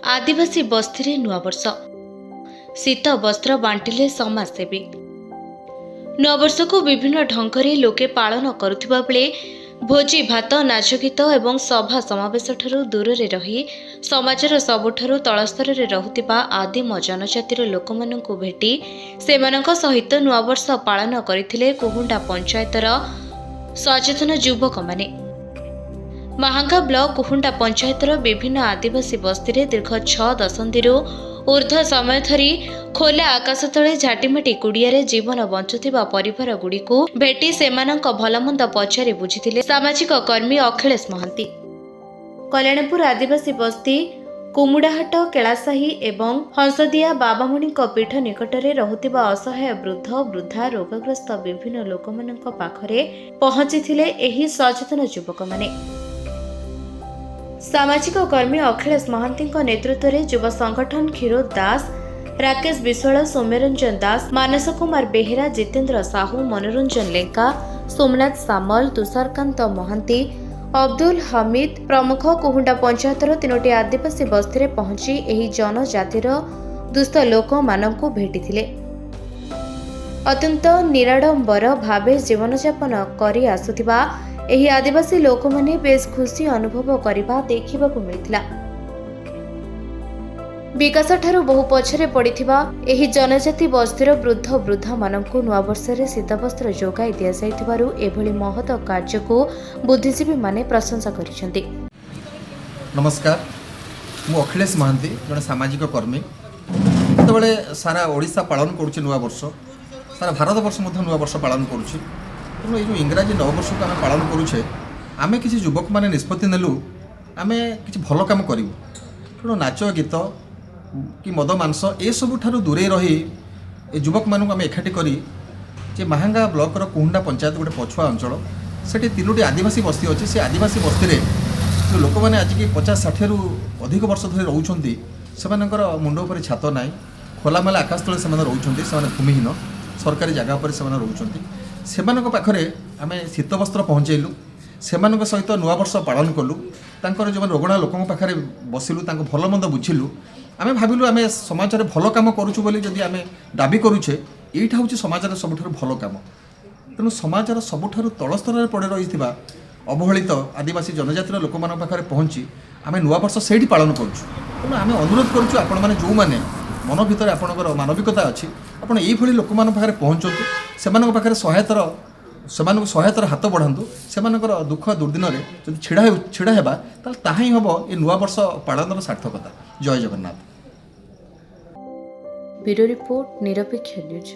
आदिवासी बस्ती नुआ वर्ष शीत वस्त्र बांटिले समाजसेवी। नववर्ष को विभिन्न ढंग लोके पालन करुथिबा बेले भोजी भात नाच गीत एवं सभा समावेश ठारू दूर रही समाजर सबुठारू तलस्तर रहुथिबा आदिम जनजातिर लोकमानंकु भेटी सेमानंक सहित नुआवर्ष पालन करथिले कुहुंडा पंचायतर सचेतन युवक माने। महांगा ब्लॉक कुहुंडा पंचायतर विभिन्न आदिवासी बस्ती दीर्घ 6 दशंधि ऊर्ध्व समय धरी खोला आकाश तले झाटीमाटी कुड़िया जीवन बंचुथिबा परिवार गुड़िकु भेटी सेमानंक भलमंद पचारि बुझिथिले सामाजिक कर्मी अखिलेश महांती। कल्याणपुर आदिवासी बस्ती कुमुडाहाट केलासाही एवं हंसदिया बाबामणि पीठ निकटरे रहुथिबा असहाय वृद्ध वृद्धा रोगग्रस्त विभिन्न लोकमानंक पाखरे पहुंचिथिले एही सचेतन युवक माने। सामाजिक कर्मी अखिलेश महांती नेतृत्व में युवा संगठन क्षीरोद दास राकेश विश्वाल सौम्यरंजन दास मानस कुमार बेहेरा जितेंद्र साहू मनोरंजन लेंका सोमनाथ सामल तुषारकांत महांती अब्दुल हमीद प्रमुख कुहुंडा पंचायतर 3टी आदिवासी बस्ती पहुंची एही जनजातिर दुस्थ लोक मानंकु भेटिथिले। अत्यंत निराडंबर भावे जीवनयापन करि आसुथिबा एही आदिवासी लोक माने बेस खुशी अनुभव करबा देखिबाकु मिलिथिला। विकास ठारू बहु पछरे पड़िथिबा एही जनजाति बस्तीर वृद्ध वृद्धा मानंकु नुआ वर्षरे शीतवस्त्र जोगाई दिया जाइथिबारु एभली महत कार्यकु बुद्धिजीवी माने प्रशंसा करिसेंति। नमस्कार, मु अखिलेश महांती जने सामाजिक कर्मी। जेतेबेले सारा ओडिशा पालन करूछि नुआ वर्ष, सारा भारत वर्ष नुआ वर्ष पालन करूछि। तेणु ये इंग्राजी नववर्ष को आम पालन करुचे आम किसी युवक मैंने निष्पत्ति नेलु आम कि भल कम करूँ। तेणु नाच गीत कि मद मांस ए सबू ठारू दूरे रही युवक मानू आम एकाठी करी जे महांगा ब्लॉक कुहुंडा पंचायत गोटे पछुआ अंचल सेठी 3टी आदिवासी बस्ती अच्छी से आदिवासी बस्ती जो लोक मैंने आज की 50-60 रु अधिक वर्ष धरी रोचंती से मुंड उपर छात ना खोलामेला आकाश तले से रोचंती भूमिहीन सरकारी जगह पर से रोचंती सेमानक पाखरे आमे शीतवस्त्र पहुँचेलु सेमानक सहित नुआ वर्ष पालन कलु तांकर जो रोगणा लोकों पाखरे बसिलु तांको भल मंद बुझिलु आमे भाविलु आमे समाज रे भल काम करूछु बोली जदि आमे दाबी करूछे एइठा होछि समाज रे सबुठारु भल काम। तेणु समाज रे सबुठारु तल स्तर रे पड़े रहिथिबा अवहेलित आदिवासी जनजातिर लोक मान पाखरे पहुँची आमे नुआ वर्ष सेठी पालन करूछु। तेणु आमे अनुरोध करूछु आपण माने जो माने मन भितर आपणकर मानविकता अच्छी आपड़ ये लोक मान पाखरे पहुँचतु सेमानक पाखरे सहायतार हाथ बढ़ातु सेमानकर दुख दुर्दिन जब छिड़ा हेबा ताल ताहा ही हम ये नुआ वर्ष पालन सार्थकता। जय जगन्नाथ। ब्यूरो रिपोर्ट निरपेक्ष न्यूज।